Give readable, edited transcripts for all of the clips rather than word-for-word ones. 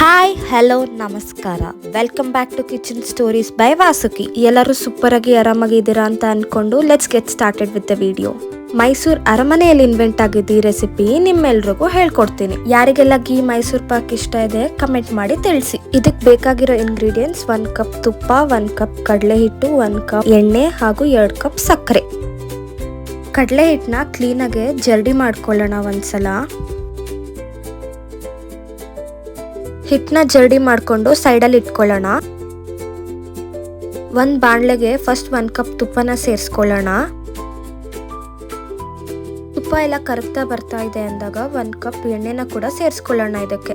Hi hello ನಮಸ್ಕಾರ, welcome back to kitchen stories by Vasuki. ಎಲ್ಲರೂ super ಆಗಿ ಆರಾಮಾಗಿದ್ದೀರಾ ಅಂತ ಅನ್ಕೊಂಡು let's get started with the video. Mysuru ಅರಮನೆಯಲ್ಲಿ ಇನ್ವೆಂಟ್ ಆಗಿದ್ದ ಈ ರೆಸಿಪಿ ನಿಮ್ಮೆಲ್ರಿಗೂ ಹೇಳ್ಕೊಡ್ತೀನಿ. ಯಾರಿಗೆಲ್ಲ ಗೀ ಮೈಸೂರು ಪಾಕ್ ಇಷ್ಟ ಇದೆ ಕಮೆಂಟ್ ಮಾಡಿ ತಿಳಿಸಿ. ಇದಕ್ಕೆ ಬೇಕಾಗಿರೋ ಇಂಗ್ರೀಡಿಯೆಂಟ್ಸ್ 1 ಕಪ್ ತುಪ್ಪ, 1 ಕಪ್ ಕಡಲೆ ಹಿಟ್ಟು, 1 ಕಪ್ ಎಣ್ಣೆ ಹಾಗೂ 2 ಕಪ್ ಸಕ್ಕರೆ. ಕಡಲೆ ಹಿಟ್ಟನ್ನ ಕ್ಲೀನಾಗೆ ಜರ್ಡಿ ಮಾಡ್ಕೊಳ್ಳೋಣ. ಒಂದ್ಸಲ ಹಿಟ್ಟನ್ನ ಜರ್ಡಿ ಮಾಡ್ಕೊಂಡು ಸೈಡಲ್ಲಿ ಇಟ್ಕೊಳ್ಳೋಣ. ಒಂದು ಬಾಣಲೆಗೆ ಫಸ್ಟ್ 1 ಕಪ್ ತುಪ್ಪನ ಸೇರಿಸ್ಕೊಳ್ಳೋಣ. ತುಪ್ಪ ಎಲ್ಲ ಕರಗ್ತಾ ಬರ್ತಾ ಇದೆ ಅಂದಾಗ 1 ಕಪ್ ಎಣ್ಣೆನ ಕೂಡ ಸೇರಿಸ್ಕೊಳ್ಳೋಣ ಇದಕ್ಕೆ.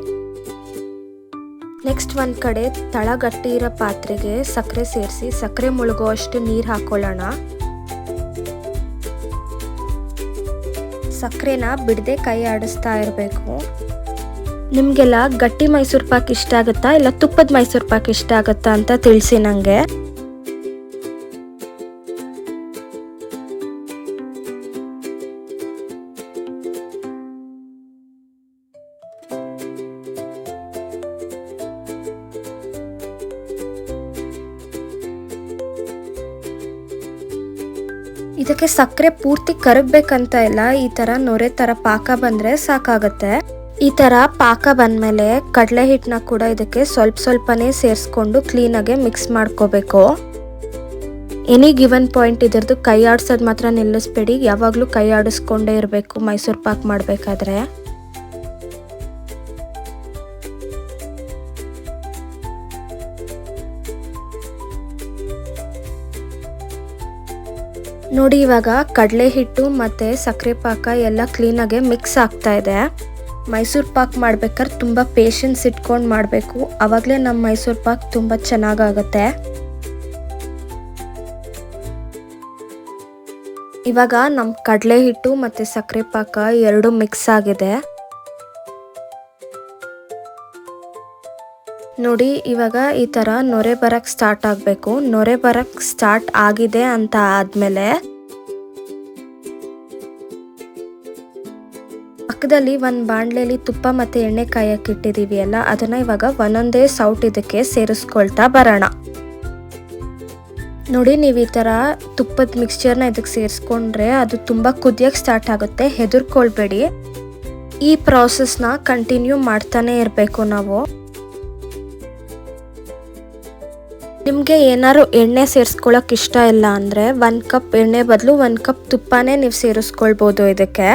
ನೆಕ್ಸ್ಟ್ ಒಂದು ಕಡೆ ತಳ ಗಟ್ಟಿ ಇರೋ ಪಾತ್ರೆಗೆ ಸಕ್ಕರೆ ಸೇರಿಸಿ ಸಕ್ಕರೆ ಮುಳುಗೋ ಅಷ್ಟು ನೀರು ಹಾಕೊಳ್ಳೋಣ. ಸಕ್ಕರೆನ ಬಿಡದೆ ಕೈ ಆಡಿಸ್ತಾ ಇರಬೇಕು. ನಿಮಗೆಲ್ಲ ಗಟ್ಟಿ ಮೈಸೂರು ಪಾಕ್ ಇಷ್ಟ ಆಗುತ್ತಾ ಇಲ್ಲ ತುಪ್ಪದ ಮೈಸೂರು ಪಾಕ್ ಇಷ್ಟ ಆಗುತ್ತಾ ಅಂತ ತಿಳಿಸಿ ನನಗೆ. ಇದಕ್ಕೆ ಸಕ್ಕರೆ ಪೂರ್ತಿ ಕರಗಬೇಕಂತ ಇಲ್ಲ, ಈ ಥರ ನೊರೆ ಥರ ಪಾಕ ಬಂದರೆ ಸಾಕಾಗತ್ತೆ. ಈ ಥರ ಪಾಕ ಬಂದಮೇಲೆ ಕಡಲೆ ಹಿಟ್ಟನ್ನ ಕೂಡ ಇದಕ್ಕೆ ಸ್ವಲ್ಪನೇ ಸೇರಿಸ್ಕೊಂಡು ಕ್ಲೀನಾಗೆ ಮಿಕ್ಸ್ ಮಾಡ್ಕೋಬೇಕು. ಎನಿ ಗಿವನ್ ಪಾಯಿಂಟ್ ಇದರದ್ದು ಕೈ ಆಡಿಸೋದು ಮಾತ್ರ ನಿಲ್ಲಿಸ್ಬೇಡಿ, ಯಾವಾಗಲೂ ಕೈ ಆಡಿಸ್ಕೊಂಡೇ ಇರಬೇಕು ಮೈಸೂರು ಪಾಕ್ ಮಾಡಬೇಕಾದ್ರೆ. ನೋಡಿ, ಇವಾಗ ಕಡಲೆ ಹಿಟ್ಟು ಮತ್ತು ಸಕ್ಕರೆ ಪಾಕ ಎಲ್ಲ ಕ್ಲೀನಾಗೆ ಮಿಕ್ಸ್ ಆಗ್ತಾ ಇದೆ. ಮೈಸೂರು ಪಾಕ್ ಮಾಡ್ಬೇಕಾದ್ರೆ ತುಂಬ ಪೇಷನ್ಸ್ ಇಟ್ಕೊಂಡು ಮಾಡಬೇಕು, ಆವಾಗಲೇ ನಮ್ಮ ಮೈಸೂರು ಪಾಕ್ ತುಂಬ ಚೆನ್ನಾಗಾಗುತ್ತೆ. ಇವಾಗ ನಮ್ಮ ಕಡಲೆ ಹಿಟ್ಟು ಮತ್ತು ಸಕ್ಕರೆ ಪಾಕ ಎರಡು ಮಿಕ್ಸ್ ಆಗಿದೆ. ನೋಡಿ, ಇವಾಗ ಈ ಥರ ನೊರೆ ಬರಕ್ಕೆ ಸ್ಟಾರ್ಟ್ ಆಗಬೇಕು. ನೊರೆ ಬರಕ್ಕೆ ಸ್ಟಾರ್ಟ್ ಆಗಿದೆ ಅಂತ ಆದಮೇಲೆ ಪಕ್ಕದಲ್ಲಿ ಒಂದು ಬಾಣಲೆಯಲ್ಲಿ ತುಪ್ಪ ಮತ್ತು ಎಣ್ಣೆ ಕಾಯಕ್ಕೆ ಇಟ್ಟಿದ್ದೀವಿ ಅಲ್ಲ, ಅದನ್ನು ಇವಾಗ ಒಂದೊಂದೇ ಸೌಟ್ ಇದಕ್ಕೆ ಸೇರಿಸ್ಕೊಳ್ತಾ ಬರೋಣ. ನೋಡಿ, ನೀವು ಈ ಥರ ತುಪ್ಪದ ಮಿಕ್ಸ್ಚರ್ನ ಇದಕ್ಕೆ ಸೇರಿಸ್ಕೊಂಡ್ರೆ ಅದು ತುಂಬ ಕುದಿಯೋಕ್ಕೆ ಸ್ಟಾರ್ಟ್ ಆಗುತ್ತೆ. ಹೆದರ್ಕೊಳ್ಬೇಡಿ, ಈ ಪ್ರಾಸೆಸ್ನ ಕಂಟಿನ್ಯೂ ಮಾಡ್ತಾನೆ ಇರಬೇಕು ನಾವು. ನಿಮಗೆ ಏನಾದ್ರು ಎಣ್ಣೆ ಸೇರಿಸ್ಕೊಳ್ಳೋಕೆ ಇಷ್ಟ ಇಲ್ಲ ಅಂದರೆ 1 ಕಪ್ ಎಣ್ಣೆ ಬದಲು 1 ಕಪ್ ತುಪ್ಪನೇ ನೀವು ಸೇರಿಸ್ಕೊಳ್ಬೋದು ಇದಕ್ಕೆ.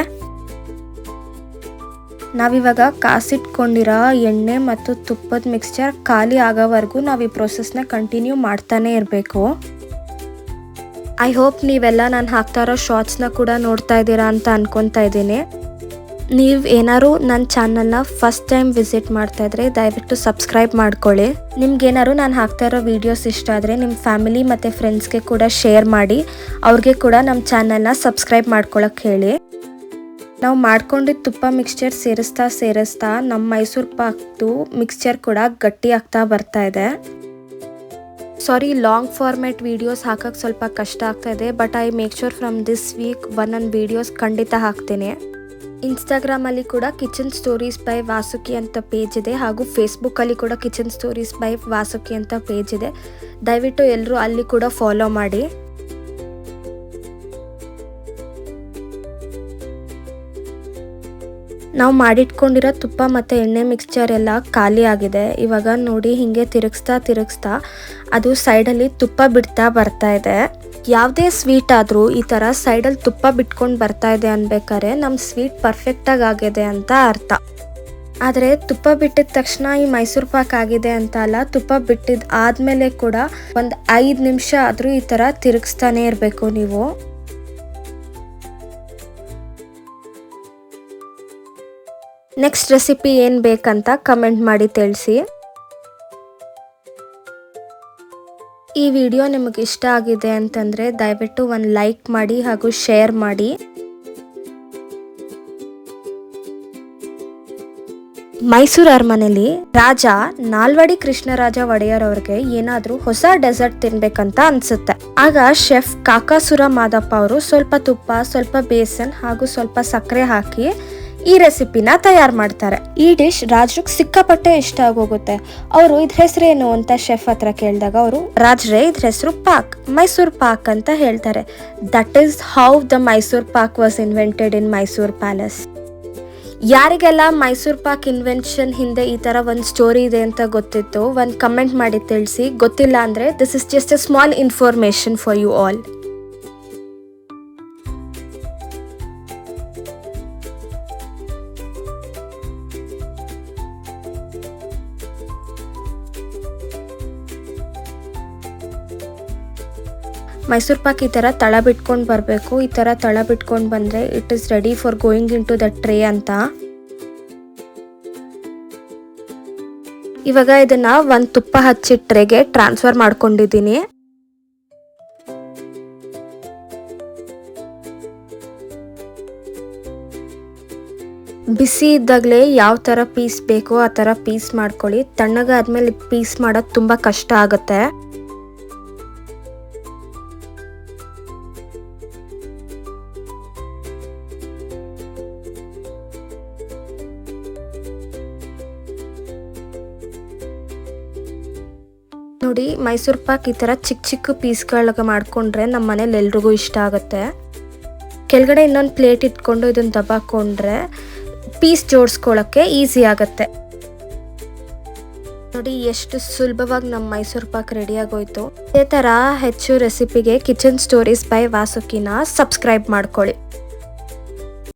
ನಾವಿವಾಗ ಕಾಸಿಟ್ಕೊಂಡಿರೋ ಎಣ್ಣೆ ಮತ್ತು ತುಪ್ಪದ ಮಿಕ್ಸ್ಚರ್ ಖಾಲಿ ಆಗೋವರೆಗೂ ನಾವು ಈ ಪ್ರೊಸೆಸ್ನ ಕಂಟಿನ್ಯೂ ಮಾಡ್ತಾನೆ ಇರಬೇಕು. ಐ ಹೋಪ್ ನೀವೆಲ್ಲ ನಾನು ಹಾಕ್ತಾ ಇರೋ ಶಾರ್ಟ್ಸ್ನ ಕೂಡ ನೋಡ್ತಾ ಇದ್ದೀರಾ ಅಂತ ಅನ್ಕೊತಾ ಇದ್ದೀನಿ. ನೀವು ಏನಾದ್ರು ನನ್ನ ಚಾನಲ್ನ ಫಸ್ಟ್ ಟೈಮ್ ವಿಸಿಟ್ ಮಾಡ್ತಾ ಇದ್ರೆ ದಯವಿಟ್ಟು ಸಬ್ಸ್ಕ್ರೈಬ್ ಮಾಡ್ಕೊಳ್ಳಿ. ನಿಮ್ಗೇನಾದ್ರು ನಾನು ಹಾಕ್ತಾ ಇರೋ ವೀಡಿಯೋಸ್ ಇಷ್ಟ ಆದರೆ ನಿಮ್ಮ ಫ್ಯಾಮಿಲಿ ಮತ್ತು ಫ್ರೆಂಡ್ಸ್ಗೆ ಕೂಡ ಶೇರ್ ಮಾಡಿ, ಅವ್ರಿಗೆ ಕೂಡ ನಮ್ಮ ಚಾನಲ್ನ ಸಬ್ಸ್ಕ್ರೈಬ್ ಮಾಡ್ಕೊಳಕ್ಕೆ ಹೇಳಿ. ನಾವು ಮಾಡ್ಕೊಂಡಿದ್ದ ತುಪ್ಪ ಮಿಕ್ಸ್ಚರ್ ಸೇರಿಸ್ತಾ ನಮ್ಮ ಮೈಸೂರು ಪಾಕ್ದು ಮಿಕ್ಸ್ಚರ್ ಕೂಡ ಗಟ್ಟಿ ಆಗ್ತಾ ಬರ್ತಾ ಇದೆ. ಸಾರಿ, ಲಾಂಗ್ ಫಾರ್ಮ್ಯಾಟ್ ವೀಡಿಯೋಸ್ ಹಾಕಕ್ಕೆ ಸ್ವಲ್ಪ ಕಷ್ಟ ಆಗ್ತಾ ಇದೆ, but I make sure from this week ಒಂದೊಂದು ವೀಡಿಯೋಸ್ ಖಂಡಿತ ಹಾಕ್ತೀನಿ. ಇನ್ಸ್ಟಾಗ್ರಾಮಲ್ಲಿ ಕೂಡ ಕಿಚನ್ ಸ್ಟೋರೀಸ್ ಬೈ ವಾಸುಕಿ ಅಂತ ಪೇಜ್ ಇದೆ, ಹಾಗೂ ಫೇಸ್ಬುಕ್ಕಲ್ಲಿ ಕೂಡ ಕಿಚನ್ ಸ್ಟೋರೀಸ್ ಬೈ ವಾಸುಕಿ ಅಂತ ಪೇಜ್ ಇದೆ. ದಯವಿಟ್ಟು ಎಲ್ಲರೂ ಅಲ್ಲಿ ಕೂಡ ಫಾಲೋ ಮಾಡಿ. ನಾವು ಮಾಡಿಟ್ಕೊಂಡಿರೋ ತುಪ್ಪ ಮತ್ತು ಎಣ್ಣೆ ಮಿಕ್ಸ್ಚರ್ ಎಲ್ಲ ಖಾಲಿ ಆಗಿದೆ. ಇವಾಗ ನೋಡಿ, ಹೀಗೆ ತಿರುಗಿಸ್ತಾ ಅದು ಸೈಡಲ್ಲಿ ತುಪ್ಪ ಬಿಡ್ತಾ ಬರ್ತಾ ಇದೆ. ಯಾವುದೇ ಸ್ವೀಟ್ ಆದರೂ ಈ ಥರ ಸೈಡಲ್ಲಿ ತುಪ್ಪ ಬಿಟ್ಕೊಂಡು ಬರ್ತಾ ಇದೆ ಅನ್ಬೇಕಾದ್ರೆ ನಮ್ಮ ಸ್ವೀಟ್ ಪರ್ಫೆಕ್ಟಾಗಿ ಆಗಿದೆ ಅಂತ ಅರ್ಥ. ಆದರೆ ತುಪ್ಪ ಬಿಟ್ಟಿದ ತಕ್ಷಣ ಈ ಮೈಸೂರು ಪಾಕ್ ಆಗಿದೆ ಅಂತ ಅಲ್ಲ, ತುಪ್ಪ ಬಿಟ್ಟಿದ್ದು ಆದಮೇಲೆ ಕೂಡ ಒಂದು 5 ನಿಮಿಷ ಆದರೂ ಈ ಥರ ತಿರುಗಿಸ್ತಾನೆ ಇರಬೇಕು ನೀವು. ನೆಕ್ಸ್ಟ್ ರೆಸಿಪಿ ಏನು ಬೇಕಂತ ಕಮೆಂಟ್ ಮಾಡಿ ತಿಳಿಸಿ. ಈ ವಿಡಿಯೋ ನಿಮಗೆ ಇಷ್ಟ ಆಗಿದೆ ಅಂತಂದರೆ ದಯವಿಟ್ಟು ಒಂದು ಲೈಕ್ ಮಾಡಿ ಹಾಗೂ ಶೇರ್ ಮಾಡಿ. ಮೈಸೂರು ಅರಮನೆಯಲ್ಲಿ ರಾಜ ನಾಲ್ವಡಿ ಕೃಷ್ಣರಾಜ ಒಡೆಯರ್ ಅವ್ರಿಗೆ ಏನಾದರೂ ಹೊಸ ಡೆಸರ್ಟ್ ತಿನ್ಬೇಕಂತ ಅನ್ಸುತ್ತೆ. ಆಗ ಶೆಫ್ ಕಾಕಾಸುರ ಮಾದಪ್ಪ ಅವರು ಸ್ವಲ್ಪ ತುಪ್ಪ, ಸ್ವಲ್ಪ ಬೇಸನ್ ಹಾಗೂ ಸ್ವಲ್ಪ ಸಕ್ಕರೆ ಹಾಕಿ ಈ ರೆಸಿಪಿನ ತಯಾರು ಮಾಡ್ತಾರೆ. ಈ ಡಿಶ್ ರಾಜ್ರಿಗೆ ಸಿಕ್ಕಾಪಟ್ಟೆ ಇಷ್ಟ ಆಗೋಗುತ್ತೆ. ಅವರು ಇದ್ರ ಹೆಸರೇನು ಅಂತ ಶೆಫ್ ಹತ್ರ ಕೇಳಿದಾಗ ಅವರು ರಾಜ್ರೆ ಇದ್ರ ಹೆಸರು ಪಾಕ್, ಮೈಸೂರ್ ಪಾಕ್ ಅಂತ ಹೇಳ್ತಾರೆ. That is how the Mysore Pak was invented in Mysore palace. ಯಾರಿಗೆಲ್ಲ ಮೈಸೂರ್ ಪಾಕ್ ಇನ್ವೆನ್ಷನ್ ಹಿಂದೆ ಈ ಥರ ಒಂದು ಸ್ಟೋರಿ ಇದೆ ಅಂತ ಗೊತ್ತಿತ್ತು, ಒಂದು ಕಮೆಂಟ್ ಮಾಡಿ ತಿಳಿಸಿ. ಗೊತ್ತಿಲ್ಲ ಅಂದರೆ this is just a small information for you all. Mysore pak ಈ ಥರ ತಳ ಬಿಟ್ಕೊಂಡು ಬರಬೇಕು. ಈ ಥರ ತಳ ಬಿಟ್ಕೊಂಡು ಬಂದರೆ it is ready for going into the tray ಅಂತ. ಇವಾಗ ಇದನ್ನು ಒಂದು ತುಪ್ಪ ಹಚ್ಚಿದ ಟ್ರೇಗೆ ಟ್ರಾನ್ಸ್ಫರ್ ಮಾಡ್ಕೊಂಡಿದ್ದೀನಿ. ಬಿಸಿ ಇದ್ದಾಗಲೇ ಯಾವ ಥರ ಪೀಸ್ ಬೇಕೋ ಆ ಥರ ಪೀಸ್ ಮಾಡ್ಕೊಳ್ಳಿ. ತಣ್ಣಗಾದ್ಮೇಲೆ ಪೀಸ್ ಮಾಡೋದು ತುಂಬ ಕಷ್ಟ ಆಗುತ್ತೆ. ನೋಡಿ, ಮೈಸೂರ್ ಪಾಕ್ ಈ ಥರ ಚಿಕ್ಕ ಚಿಕ್ಕ ಪೀಸ್ಗಳಿಗೆ ಮಾಡಿಕೊಂಡ್ರೆ ನಮ್ಮ ಮನೇಲಿ ಎಲ್ರಿಗೂ ಇಷ್ಟ ಆಗುತ್ತೆ. ಕೆಳಗಡೆ ಇನ್ನೊಂದು ಪ್ಲೇಟ್ ಇಟ್ಕೊಂಡು ಇದನ್ನು ದಬಾಕೊಂಡ್ರೆ ಪೀಸ್ ಜೋಡಿಸ್ಕೊಳ್ಳೋಕ್ಕೆ ಈಸಿ ಆಗುತ್ತೆ. ನೋಡಿ ಎಷ್ಟು ಸುಲಭವಾಗಿ ನಮ್ಮ ಮೈಸೂರ್ ಪಾಕ್ ರೆಡಿ ಆಗೋಯ್ತು. ಇದೇ ಥರ ಹೆಚ್ಚು ರೆಸಿಪಿಗೆ ಕಿಚನ್ ಸ್ಟೋರೀಸ್ ಬೈ ವಾಸುಕಿನ ಸಬ್ಸ್ಕ್ರೈಬ್ ಮಾಡ್ಕೊಳ್ಳಿ.